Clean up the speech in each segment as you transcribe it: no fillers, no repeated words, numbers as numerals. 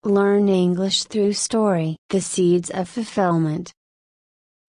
Learn English through story. The Seeds of Fulfillment.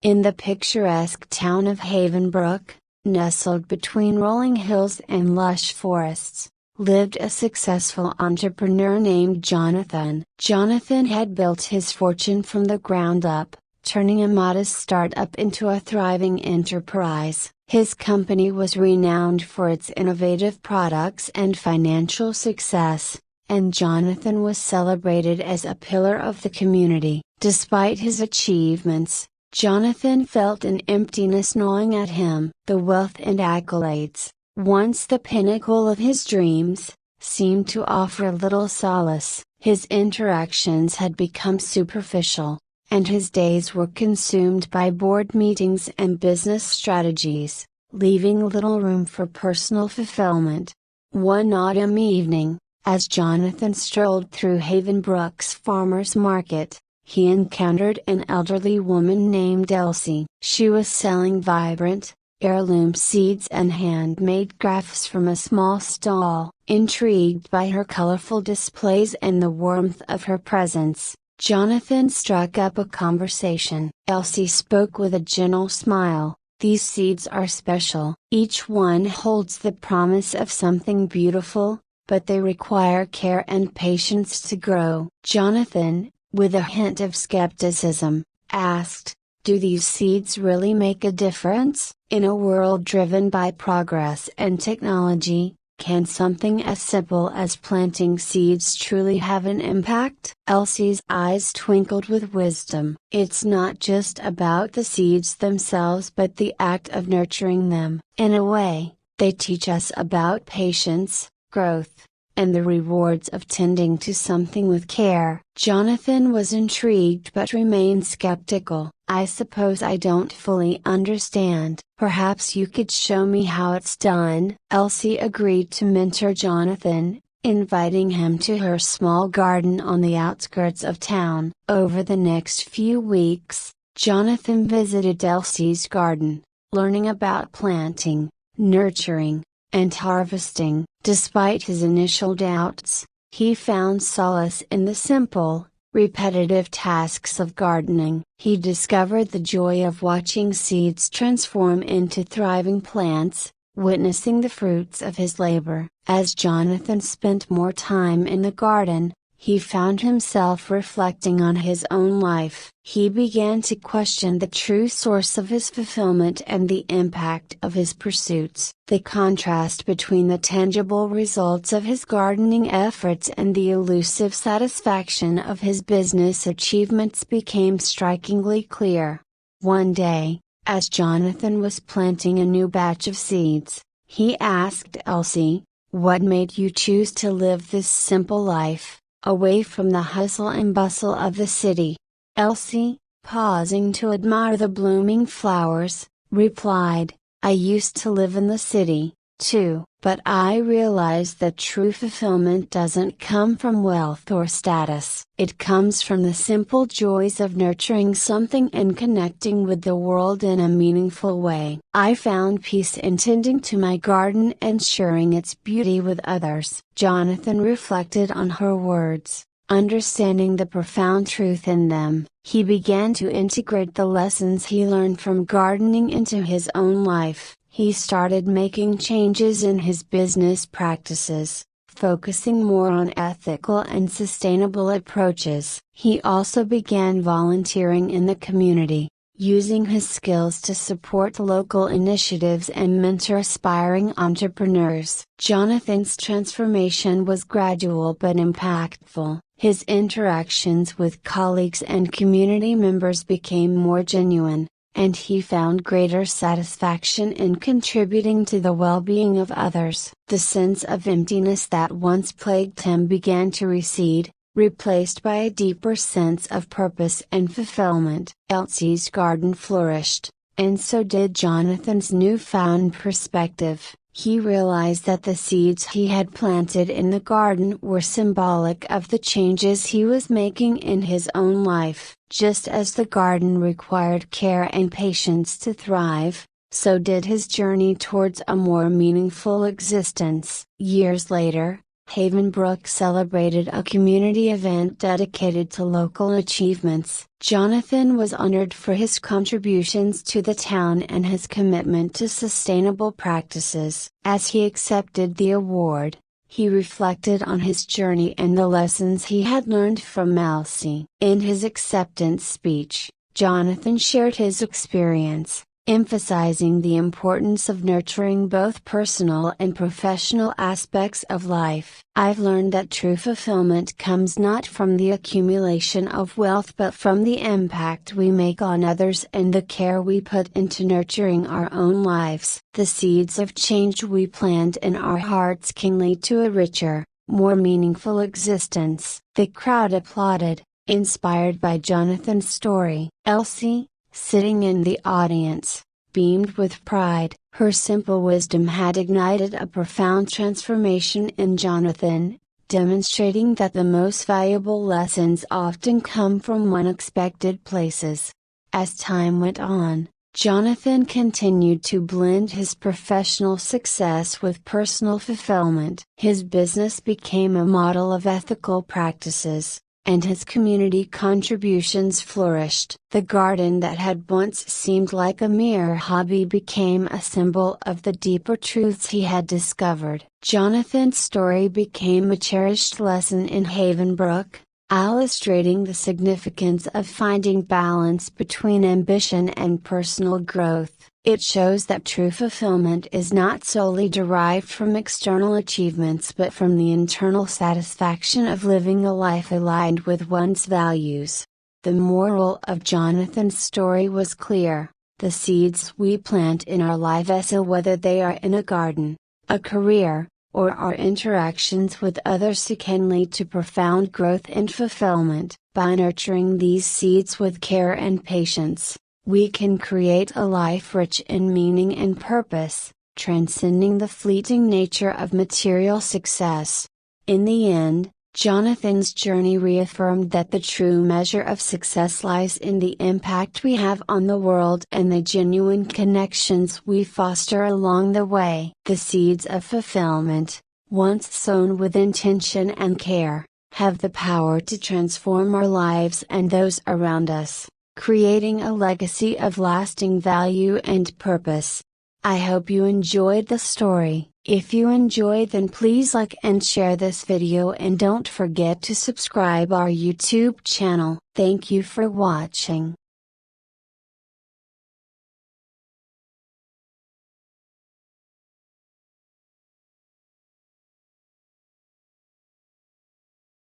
In the picturesque town of Havenbrook, nestled between rolling hills and lush forests, lived a successful entrepreneur named Jonathan. Jonathan had built his fortune from the ground up, turning a modest startup into a thriving enterprise. His company was renowned for its innovative products and financial success, and Jonathan was celebrated as a pillar of the community. Despite his achievements, Jonathan felt an emptiness gnawing at him. The wealth and accolades, once the pinnacle of his dreams, seemed to offer little solace. His interactions had become superficial, and his days were consumed by board meetings and business strategies, leaving little room for personal fulfillment. One autumn evening, as Jonathan strolled through Havenbrook's farmers market, he encountered an elderly woman named Elsie. She was selling vibrant, heirloom seeds and handmade crafts from a small stall. Intrigued by her colorful displays and the warmth of her presence, Jonathan struck up a conversation. Elsie spoke with a gentle smile. "These seeds are special. Each one holds the promise of something beautiful, but they require care and patience to grow." Jonathan, with a hint of skepticism, asked, "Do these seeds really make a difference? In a world driven by progress and technology, can something as simple as planting seeds truly have an impact?" Elsie's eyes twinkled with wisdom. "It's not just about the seeds themselves but the act of nurturing them. In a way, they teach us about patience, growth, and the rewards of tending to something with care." Jonathan was intrigued but remained skeptical. "I suppose I don't fully understand. Perhaps you could show me how it's done." Elsie agreed to mentor Jonathan, inviting him to her small garden on the outskirts of town. Over the next few weeks, Jonathan visited Elsie's garden, learning about planting, nurturing, and harvesting. Despite his initial doubts, he found solace in the simple, repetitive tasks of gardening. He discovered the joy of watching seeds transform into thriving plants, witnessing the fruits of his labor. As Jonathan spent more time in the garden, he found himself reflecting on his own life. He began to question the true source of his fulfillment and the impact of his pursuits. The contrast between the tangible results of his gardening efforts and the elusive satisfaction of his business achievements became strikingly clear. One day, as Jonathan was planting a new batch of seeds, he asked Elsie, "What made you choose to live this simple life, away from the hustle and bustle of the city?" Elsie, pausing to admire the blooming flowers, replied, "I used to live in the city, too, but I realized that true fulfillment doesn't come from wealth or status. It comes from the simple joys of nurturing something and connecting with the world in a meaningful way. I found peace in tending to my garden and sharing its beauty with others." Jonathan reflected on her words, understanding the profound truth in them. He began to integrate the lessons he learned from gardening into his own life. He started making changes in his business practices, focusing more on ethical and sustainable approaches. He also began volunteering in the community, using his skills to support local initiatives and mentor aspiring entrepreneurs. Jonathan's transformation was gradual but impactful. His interactions with colleagues and community members became more genuine, and he found greater satisfaction in contributing to the well-being of others. The sense of emptiness that once plagued him began to recede, replaced by a deeper sense of purpose and fulfillment. Elsie's garden flourished, and so did Jonathan's newfound perspective. He realized that the seeds he had planted in the garden were symbolic of the changes he was making in his own life. Just as the garden required care and patience to thrive, so did his journey towards a more meaningful existence. Years later, Havenbrook celebrated a community event dedicated to local achievements. Jonathan was honored for his contributions to the town and his commitment to sustainable practices. As he accepted the award, he reflected on his journey and the lessons he had learned from Elsie. In his acceptance speech, Jonathan shared his experience, emphasizing the importance of nurturing both personal and professional aspects of life. I've learned that true fulfillment comes not from the accumulation of wealth but from the impact we make on others and the care we put into nurturing our own lives. The seeds of change we plant in our hearts can lead to a richer, more meaningful existence. The crowd applauded, inspired by Jonathan's story. Elsie, sitting in the audience, beamed with pride. Her simple wisdom had ignited a profound transformation in Jonathan, demonstrating that the most valuable lessons often come from unexpected places. As time went on, Jonathan continued to blend his professional success with personal fulfillment. His business became a model of ethical practices, and his community contributions flourished. The garden that had once seemed like a mere hobby became a symbol of the deeper truths he had discovered. Jonathan's story became a cherished lesson in Havenbrook, illustrating the significance of finding balance between ambition and personal growth. It shows that true fulfillment is not solely derived from external achievements but from the internal satisfaction of living a life aligned with one's values. The moral of Jonathan's story was clear: the seeds we plant in our lives, whether they are in a garden, a career, or our interactions with others, can lead to profound growth and fulfillment. By nurturing these seeds with care and patience, we can create a life rich in meaning and purpose, transcending the fleeting nature of material success. In the end, Jonathan's journey reaffirmed that the true measure of success lies in the impact we have on the world and the genuine connections we foster along the way. The seeds of fulfillment, once sown with intention and care, have the power to transform our lives and those around us, creating a legacy of lasting value and purpose. I hope you enjoyed the story. If you enjoyed, then please like and share this video, and don't forget to subscribe our YouTube channel. Thank you for watching.